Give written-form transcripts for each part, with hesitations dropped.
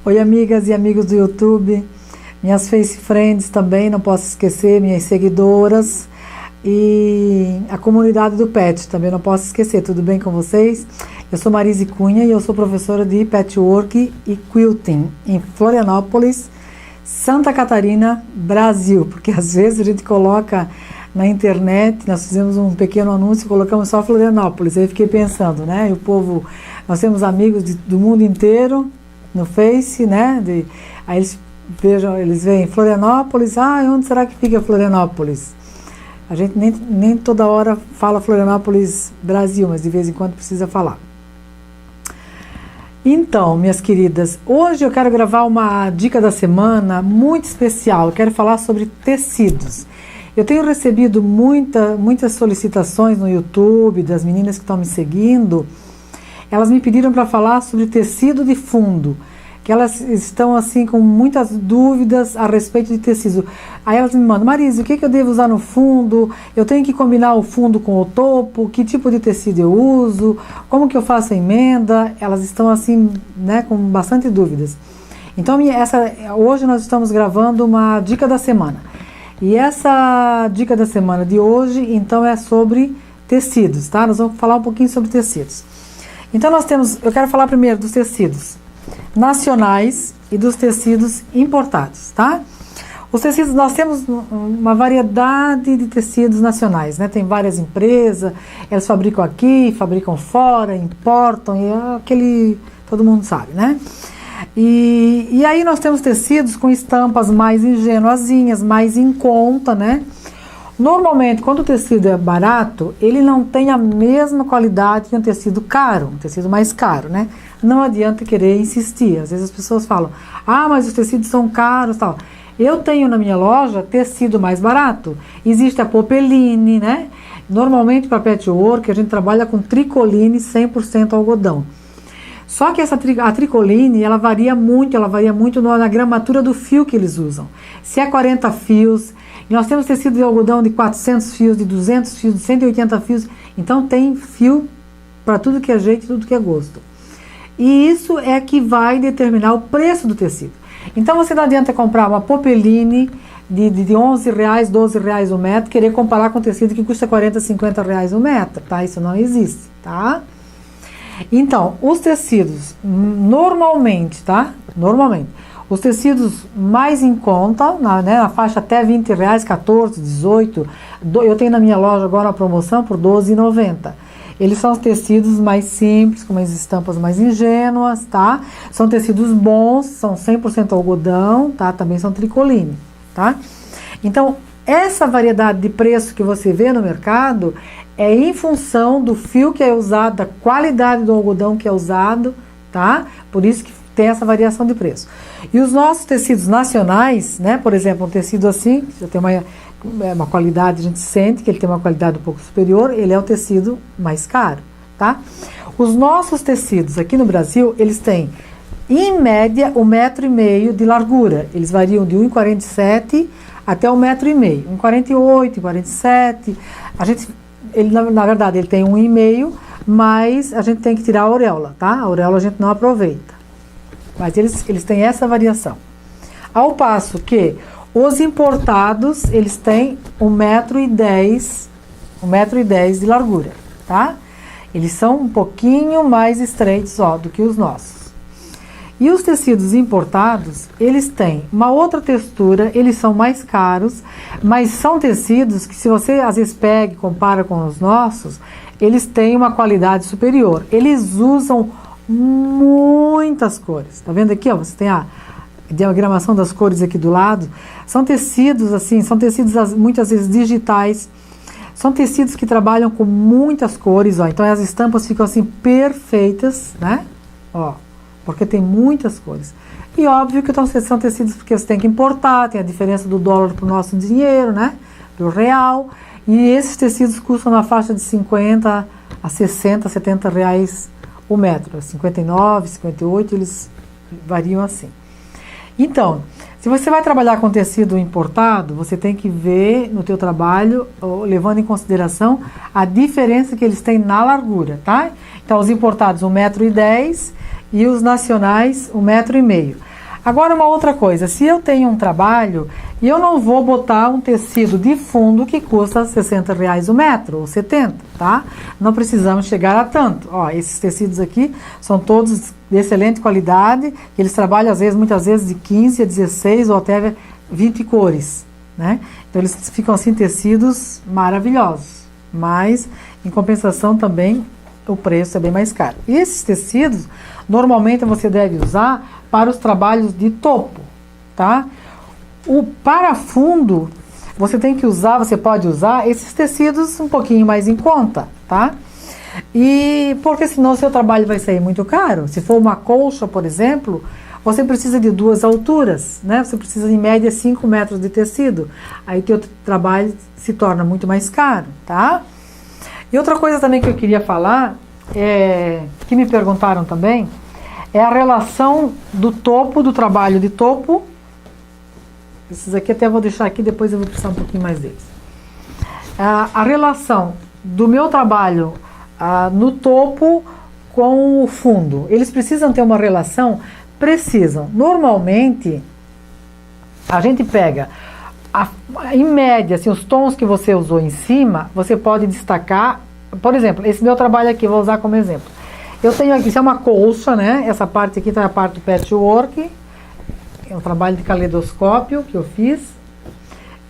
Oi, amigas e amigos do YouTube, minhas Face Friends também, não posso esquecer, minhas seguidoras e a comunidade do Pet também não posso esquecer, tudo bem com vocês? Eu sou Marise Cunha e eu sou professora de Patchwork e Quilting em Florianópolis, Santa Catarina, Brasil, porque às vezes a gente coloca na internet, nós fizemos um pequeno anúncio e colocamos só Florianópolis, aí fiquei pensando, né, e o povo, nós temos amigos do mundo inteiro no Face, né, aí eles veem Florianópolis, onde será que fica Florianópolis? A gente nem toda hora fala Florianópolis, Brasil, mas de vez em quando precisa falar. Então, minhas queridas, hoje eu quero gravar uma dica da semana muito especial. Eu quero falar sobre tecidos. Eu tenho recebido muitas solicitações no YouTube das meninas que estão me seguindo. Elas me pediram para falar sobre tecido de fundo, que elas estão assim com muitas dúvidas a respeito de tecido. Aí elas me mandam: Marise, o que eu devo usar no fundo? Eu tenho que combinar o fundo com o topo? Que tipo de tecido eu uso? Como que eu faço a emenda? Elas estão assim, né, com bastante dúvidas. Então hoje nós estamos gravando uma dica da semana. E essa dica da semana de hoje, então, é sobre tecidos, tá? Nós vamos falar um pouquinho sobre tecidos. Então eu quero falar primeiro dos tecidos nacionais e dos tecidos importados, tá? Os tecidos, nós temos uma variedade de tecidos nacionais, né? Tem várias empresas, elas fabricam aqui, fabricam fora, importam, e todo mundo sabe, né? E aí nós temos tecidos com estampas mais ingenuazinhas, mais em conta, né? Normalmente, quando o tecido é barato, ele não tem a mesma qualidade que um tecido caro, um tecido mais caro, né? Não adianta querer insistir. Às vezes as pessoas falam: mas os tecidos são caros, tal. Eu tenho na minha loja tecido mais barato. Existe a Popeline, né? Normalmente para patchwork a gente trabalha com tricoline 100% algodão. Só que a tricoline, ela varia muito na gramatura do fio que eles usam. Se é 40 fios, e nós temos tecido de algodão de 400 fios, de 200 fios, de 180 fios, então tem fio para tudo que é jeito, tudo que é gosto. E isso é que vai determinar o preço do tecido. Então você não adianta comprar uma Popeline de 11 reais, 12 reais o metro, querer comparar com tecido que custa 40, 50 reais o metro, tá? Isso não existe, tá? Então, os tecidos, normalmente, tá? Normalmente, os tecidos mais em conta, na faixa até 20 reais, 14, 18, eu tenho na minha loja agora uma promoção por R$12,90. Eles são os tecidos mais simples, com umas estampas mais ingênuas, tá? São tecidos bons, são 100% algodão, tá? Também são tricoline, tá? Então, essa variedade de preço que você vê no mercado é em função do fio que é usado, da qualidade do algodão que é usado, tá? Por isso que tem essa variação de preço. E os nossos tecidos nacionais, né? Por exemplo, um tecido assim, que já tem uma qualidade, a gente sente que ele tem uma qualidade um pouco superior, ele é o tecido mais caro, tá? Os nossos tecidos aqui no Brasil, eles têm, em média, 1,5 m de largura. Eles variam de 1,47 até 1,5 m, 1,48, 1,47. Na verdade, ele tem 1,5 m, mas a gente tem que tirar a auréola, tá? A auréola a gente não aproveita. Mas eles têm essa variação. Ao passo que os importados, eles têm 1,10 m de largura, tá? Eles são um pouquinho mais estreitos, do que os nossos. E os tecidos importados, eles têm uma outra textura, eles são mais caros, mas são tecidos que, se você às vezes pega e compara com os nossos, eles têm uma qualidade superior. Eles usam muitas cores. Tá vendo aqui, você tem a diagramação das cores aqui do lado. São tecidos assim, muitas vezes digitais. São tecidos que trabalham com muitas cores, então as estampas ficam assim perfeitas, né? Porque tem muitas cores. E óbvio que são tecidos porque você tem que importar, tem a diferença do dólar para o nosso dinheiro, né? Do real. E esses tecidos custam na faixa de 50 a 60, 70 reais o metro. 59, 58, eles variam assim. Então, se você vai trabalhar com tecido importado, você tem que ver no teu trabalho, levando em consideração a diferença que eles têm na largura, tá? Então, os importados 1,10 m e os nacionais 1,5 m. Agora uma outra coisa, se eu tenho um trabalho e eu não vou botar um tecido de fundo que custa R$60 o metro, ou 70, tá? Não precisamos chegar a tanto. Ó, esses tecidos aqui são todos de excelente qualidade, eles trabalham muitas vezes de 15 a 16 ou até 20 cores, né? Então eles ficam assim tecidos maravilhosos, mas em compensação também o preço é bem mais caro. E esses tecidos, normalmente você deve usar para os trabalhos de topo, tá? O para fundo, você pode usar esses tecidos um pouquinho mais em conta, tá? E porque senão o seu trabalho vai sair muito caro. Se for uma colcha, por exemplo, você precisa de 2 alturas, né? Você precisa em média 5 metros de tecido. Aí teu trabalho se torna muito mais caro, tá? E outra coisa também que eu queria falar, que me perguntaram também, é a relação do topo, do trabalho de topo. Esses aqui até vou deixar aqui, depois eu vou precisar um pouquinho mais deles. A relação do meu trabalho no topo com o fundo. Eles precisam ter uma relação? Precisam. Normalmente, a gente pega, em média, assim, os tons que você usou em cima, você pode destacar. Por exemplo, esse meu trabalho aqui, vou usar como exemplo. Eu tenho aqui, isso é uma colcha, né? Essa parte aqui tá a parte do patchwork. É um trabalho de caleidoscópio que eu fiz.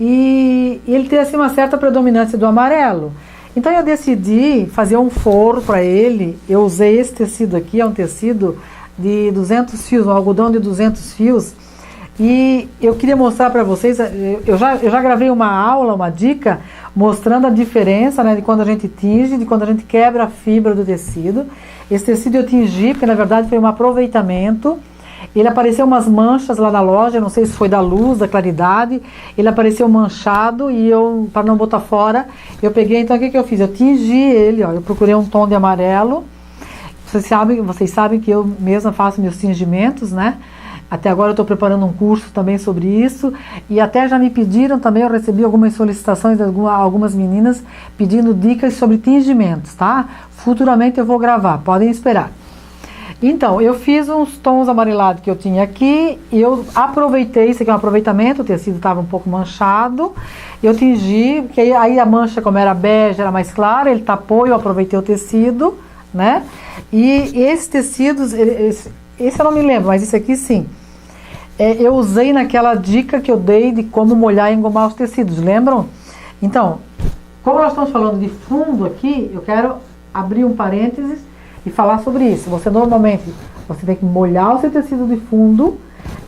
E ele tem assim uma certa predominância do amarelo. Então eu decidi fazer um forro para ele. Eu usei esse tecido aqui, é um tecido de 200 fios, um algodão de 200 fios. E eu queria mostrar para vocês, eu já gravei uma aula, uma dica, mostrando a diferença, né, de quando a gente tinge, de quando a gente quebra a fibra do tecido. Esse tecido eu tingi, porque na verdade foi um aproveitamento. Ele apareceu umas manchas lá na loja, não sei se foi da luz, da claridade. Ele apareceu manchado e eu, para não botar fora, eu peguei, então o que eu fiz? Eu tingi ele, ó, eu procurei um tom de amarelo. Vocês sabem que eu mesma faço meus tingimentos, né? Até agora eu estou preparando um curso também sobre isso, e até já me pediram também, eu recebi algumas solicitações de algumas meninas pedindo dicas sobre tingimentos, tá? Futuramente eu vou gravar, podem esperar. Então, eu fiz uns tons amarelados que eu tinha aqui, e eu aproveitei, isso aqui é um aproveitamento, o tecido estava um pouco manchado, eu tingi, porque aí a mancha, como era bege, era mais clara, ele tapou, eu aproveitei o tecido, né? E esses tecidos, esse eu não me lembro, mas esse aqui sim. Eu usei naquela dica que eu dei de como molhar e engomar os tecidos, lembram? Então, como nós estamos falando de fundo aqui, eu quero abrir um parênteses e falar sobre isso. Você tem que molhar o seu tecido de fundo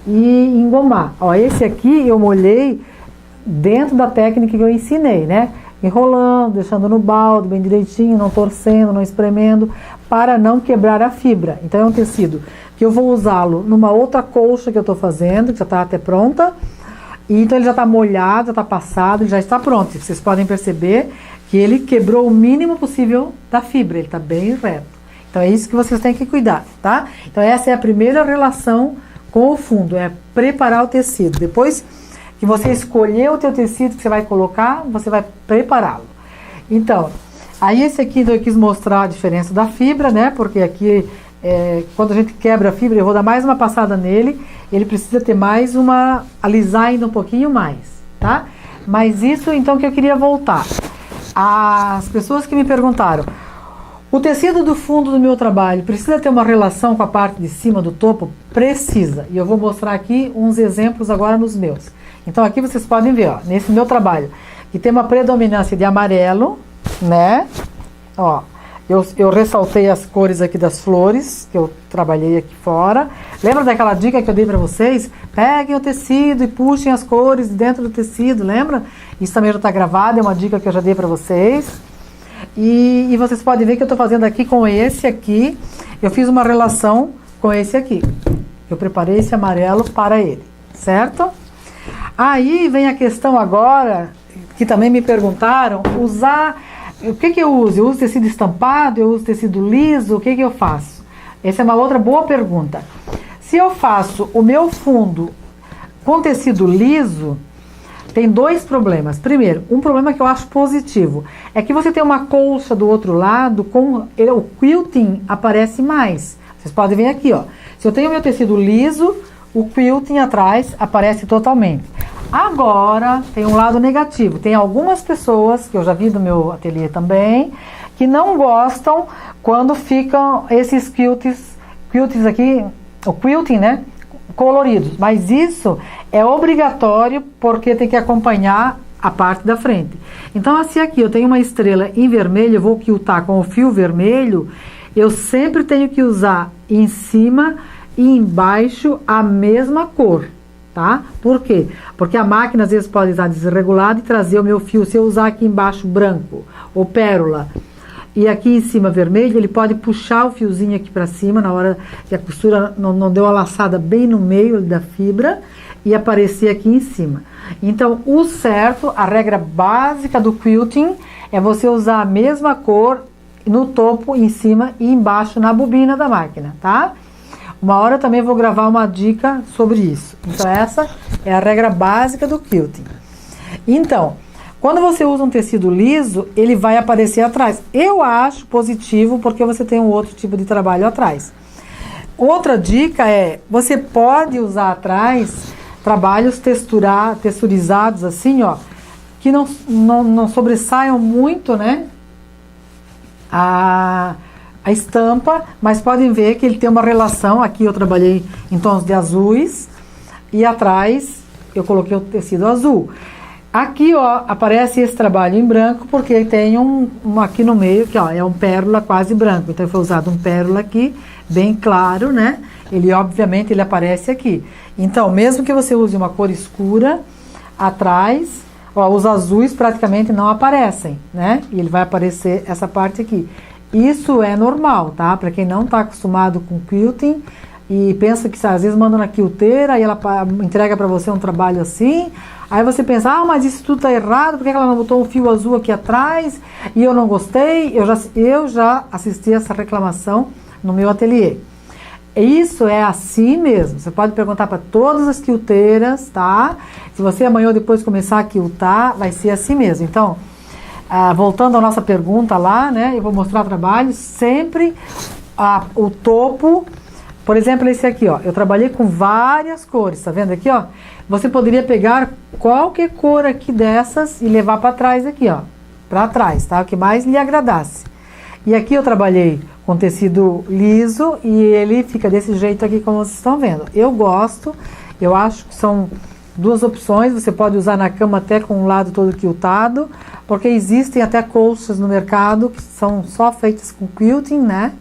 e engomar. Ó, esse aqui eu molhei dentro da técnica que eu ensinei, né? Enrolando, deixando no balde bem direitinho, não torcendo, não espremendo, para não quebrar a fibra. Então é um tecido que eu vou usá-lo numa outra colcha que eu estou fazendo, que já está até pronta. E então ele já está molhado, já está passado, ele já está pronto. Vocês podem perceber que ele quebrou o mínimo possível da fibra, ele está bem reto. Então é isso que vocês têm que cuidar, tá? Então essa é a primeira relação com o fundo, é preparar o tecido. Depois que você escolher o teu tecido que você vai colocar, você vai prepará-lo. Então, aí esse aqui eu quis mostrar a diferença da fibra, né? Porque aqui, quando a gente quebra a fibra, eu vou dar mais uma passada nele, ele precisa ter mais alisar ainda um pouquinho mais, tá? Mas isso, então, que eu queria voltar. As pessoas que me perguntaram, o tecido do fundo do meu trabalho precisa ter uma relação com a parte de cima do topo? Precisa. E eu vou mostrar aqui uns exemplos agora nos meus. Então aqui vocês podem ver, ó, nesse meu trabalho, que tem uma predominância de amarelo, né? Ó, eu ressaltei as cores aqui das flores, que eu trabalhei aqui fora. Lembra daquela dica que eu dei para vocês? Peguem o tecido e puxem as cores dentro do tecido, lembra? Isso também já está gravado, é uma dica que eu já dei para vocês. E vocês podem ver que eu estou fazendo aqui com esse aqui, eu fiz uma relação com esse aqui. Eu preparei esse amarelo para ele, certo? Aí vem a questão agora, que também me perguntaram, o que eu uso? Eu uso tecido estampado, eu uso tecido liso, o que eu faço? Essa é uma outra boa pergunta. Se eu faço o meu fundo com tecido liso, tem dois problemas. Primeiro, um problema que eu acho positivo, é que você tem uma colcha do outro lado, o quilting aparece mais. Vocês podem ver aqui, ó. Se eu tenho meu tecido liso, o quilting atrás aparece totalmente. Agora, tem um lado negativo. Tem algumas pessoas, que eu já vi no meu ateliê também, que não gostam quando ficam esses quilts aqui, o quilting, né, coloridos. Mas isso é obrigatório porque tem que acompanhar a parte da frente. Então, se aqui eu tenho uma estrela em vermelho, eu vou quiltar com o fio vermelho, eu sempre tenho que usar em cima e embaixo a mesma cor. Tá? Por quê? Porque a máquina às vezes pode estar desregulada e trazer o meu fio. Se eu usar aqui embaixo branco ou pérola e aqui em cima vermelho, ele pode puxar o fiozinho aqui para cima na hora que a costura não deu a laçada bem no meio da fibra e aparecer aqui em cima. Então, o certo, a regra básica do quilting é você usar a mesma cor no topo, em cima e embaixo na bobina da máquina, tá? Uma hora eu também vou gravar uma dica sobre isso. Então essa é a regra básica do quilting. Então, quando você usa um tecido liso, ele vai aparecer atrás. Eu acho positivo porque você tem um outro tipo de trabalho atrás. Outra dica é, você pode usar atrás trabalhos texturizados assim, ó, que não sobressaiam muito, né, a estampa, mas podem ver que ele tem uma relação. Aqui eu trabalhei em tons de azuis e atrás eu coloquei o tecido azul. Aqui, ó, aparece esse trabalho em branco porque tem um aqui no meio que, ó, é um pérola quase branco. Então foi usado um pérola aqui bem claro, né? Ele obviamente ele aparece aqui. Então, mesmo que você use uma cor escura atrás, ó, os azuis praticamente não aparecem, né? E ele vai aparecer essa parte aqui. Isso é normal, tá? Para quem não está acostumado com quilting e pensa que às vezes manda na quilteira e ela entrega para você um trabalho assim, aí você pensa, ah, mas isso tudo tá errado, por que ela não botou um fio azul aqui atrás e eu não gostei? Eu já assisti essa reclamação no meu ateliê. Isso é assim mesmo. Você pode perguntar para todas as quilteiras, tá? Se você amanhã ou depois começar a quiltar, vai ser assim mesmo. Então, voltando à nossa pergunta lá, né? Eu vou mostrar trabalhos, sempre o topo, por exemplo, esse aqui, ó. Eu trabalhei com várias cores, tá vendo aqui, ó? Você poderia pegar qualquer cor aqui dessas e levar para trás aqui, ó. Para trás, tá? O que mais lhe agradasse. E aqui eu trabalhei com tecido liso e ele fica desse jeito aqui, como vocês estão vendo. Eu gosto, eu acho que são duas opções. Você pode usar na cama até com um lado todo quiltado, porque existem até colchas no mercado que são só feitas com quilting, né?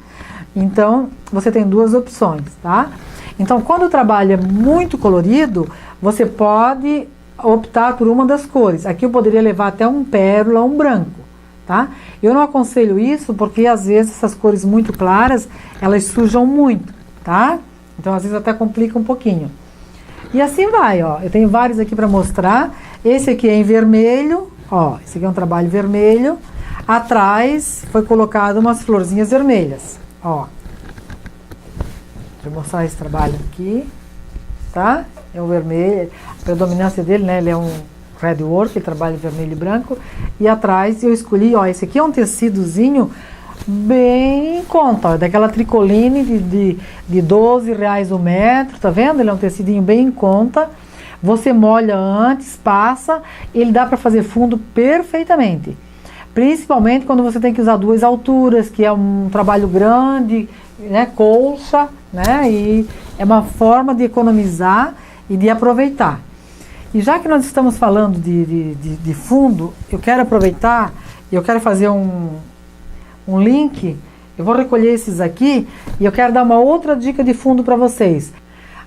Então, você tem duas opções, tá? Então, quando o trabalho é muito colorido, você pode optar por uma das cores. Aqui eu poderia levar até um pérola ou um branco, tá? Eu não aconselho isso porque, às vezes, essas cores muito claras, elas sujam muito, tá? Então, às vezes, até complica um pouquinho. E assim vai, ó. Eu tenho vários aqui para mostrar. Esse aqui é em vermelho, ó. Esse aqui é um trabalho vermelho. Atrás foi colocado umas florzinhas vermelhas, ó. Deixa eu mostrar esse trabalho aqui, tá? É o vermelho, a predominância dele, né? Ele é um red work, ele trabalha em vermelho e branco. E atrás eu escolhi, ó, esse aqui é um tecidozinho bem em conta, ó, daquela tricoline de R$12 o metro, tá vendo? Ele é um tecidinho bem em conta. Você molha antes, passa, ele dá para fazer fundo perfeitamente. Principalmente quando você tem que usar duas alturas, que é um trabalho grande, né, colcha, né, e é uma forma de economizar e de aproveitar. E já que nós estamos falando de fundo, eu quero aproveitar, eu quero fazer um link, eu vou recolher esses aqui e eu quero dar uma outra dica de fundo para vocês.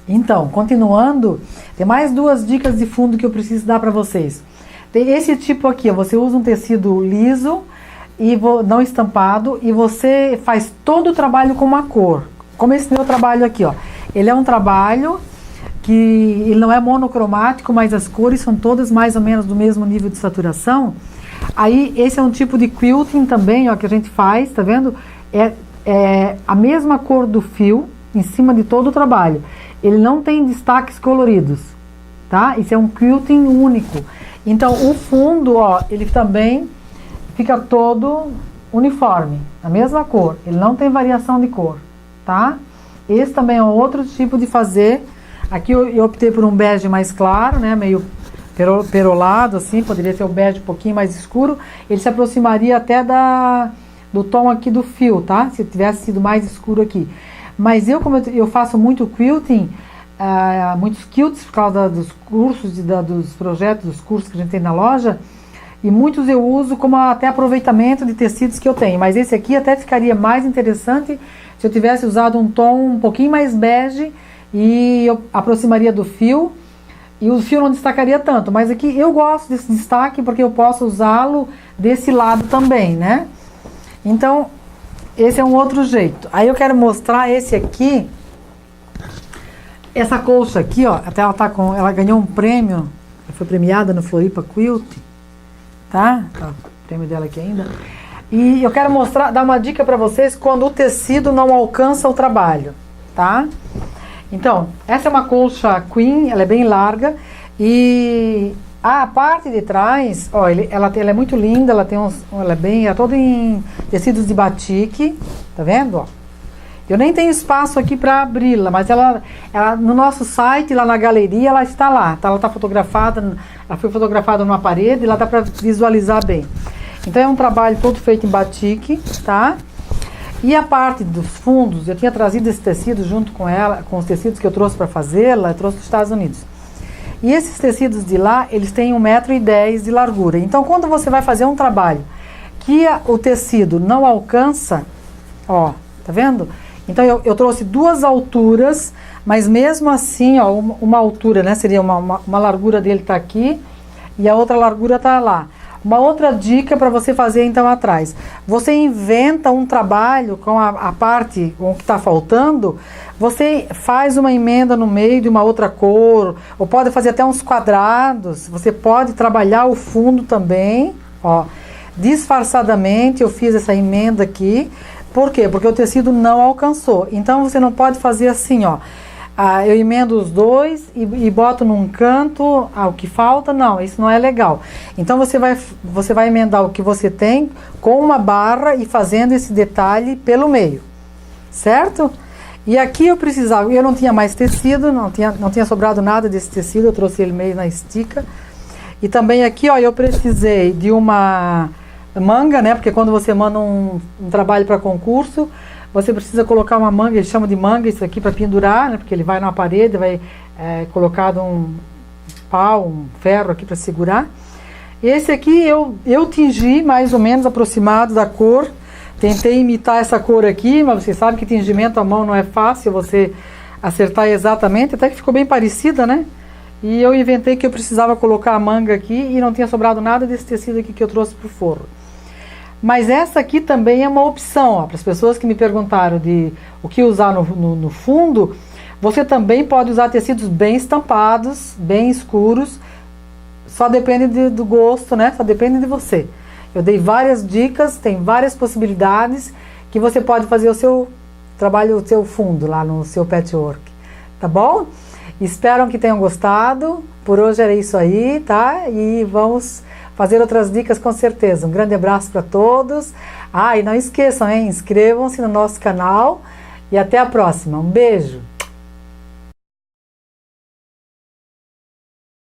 Então, continuando, tem mais duas dicas de fundo que eu preciso dar para vocês. Tem esse tipo aqui, ó, você usa um tecido liso e não estampado e você faz todo o trabalho com uma cor. Como esse meu trabalho aqui, ó. Ele é um trabalho que ele não é monocromático, mas as cores são todas mais ou menos do mesmo nível de saturação. Aí esse é um tipo de quilting também, ó, que a gente faz, tá vendo? É a mesma cor do fio em cima de todo o trabalho. Ele não tem destaques coloridos, tá? Isso é um quilting único. Então o fundo, ó, ele também fica todo uniforme, a mesma cor. Ele não tem variação de cor, tá? Esse também é outro tipo de fazer Aqui eu optei por um bege mais claro, né? Meio perolado, assim, poderia ter o bege um pouquinho mais escuro. Ele se aproximaria até do tom aqui do fio, tá? Se tivesse sido mais escuro aqui. Mas como eu faço muito quilting, muitos quilts por causa dos cursos, dos projetos, dos cursos que a gente tem na loja, e muitos eu uso como até aproveitamento de tecidos que eu tenho. Mas esse aqui até ficaria mais interessante se eu tivesse usado um tom um pouquinho mais bege e eu aproximaria do fio e o fio não destacaria tanto. Mas aqui eu gosto desse destaque porque eu posso usá-lo desse lado também, né? Então, esse é um outro jeito. Aí eu quero mostrar esse aqui. Essa colcha aqui, ó, até ela ganhou um prêmio, foi premiada no Floripa Quilt, tá? O prêmio dela aqui ainda. E eu quero dar uma dica para vocês quando o tecido não alcança o trabalho, tá? Então, essa é uma colcha queen, ela é bem larga e a parte de trás, ó, ela é muito linda, ela é toda em tecidos de batik, tá vendo, ó? Eu nem tenho espaço aqui para abri-la, mas ela no nosso site, lá na galeria, ela está lá. Tá? Ela está fotografada, ela foi fotografada numa parede e lá dá para visualizar bem. Então é um trabalho todo feito em batik, tá? E a parte dos fundos, eu tinha trazido esse tecido junto com ela, com os tecidos que eu trouxe para fazê-la, eu trouxe dos Estados Unidos. E esses tecidos de lá, eles têm 1,10 m de largura. Então quando você vai fazer um trabalho que o tecido não alcança, ó, tá vendo? Então eu trouxe duas alturas, mas mesmo assim, ó, uma altura, né, seria uma largura dele tá aqui e a outra largura tá lá. Uma outra dica para você fazer então atrás. Você inventa um trabalho com a parte com o que está faltando, você faz uma emenda no meio de uma outra cor, ou pode fazer até uns quadrados, você pode trabalhar o fundo também, ó. Disfarçadamente eu fiz essa emenda aqui. Por quê? Porque o tecido não alcançou. Então você não pode fazer assim, ó. Eu emendo os dois e boto num canto o que falta. Não, isso não é legal. Então você vai emendar o que você tem com uma barra e fazendo esse detalhe pelo meio. Certo? E aqui eu não tinha mais tecido, não tinha sobrado nada desse tecido, eu trouxe ele meio na estica. E também aqui, ó, eu precisei de uma manga, né? Porque quando você manda um trabalho para concurso, você precisa colocar uma manga, eles chamam de manga isso aqui para pendurar, né? Porque ele vai na parede, vai colocado um pau, um ferro aqui para segurar. Esse aqui eu tingi mais ou menos aproximado da cor, tentei imitar essa cor aqui, mas você sabe que tingimento à mão não é fácil você acertar exatamente, até que ficou bem parecida, né? E eu inventei que eu precisava colocar a manga aqui e não tinha sobrado nada desse tecido aqui que eu trouxe para o forro. Mas essa aqui também é uma opção, para as pessoas que me perguntaram de o que usar no fundo, você também pode usar tecidos bem estampados, bem escuros, só depende do gosto, né? Só depende de você. Eu dei várias dicas, tem várias possibilidades que você pode fazer o seu trabalho, o seu fundo lá no seu patchwork, tá bom? Espero que tenham gostado. Por hoje era isso aí, tá? E vamos fazer outras dicas com certeza. Um grande abraço para todos. E não esqueçam, hein? Inscrevam-se no nosso canal e até a próxima. Um beijo!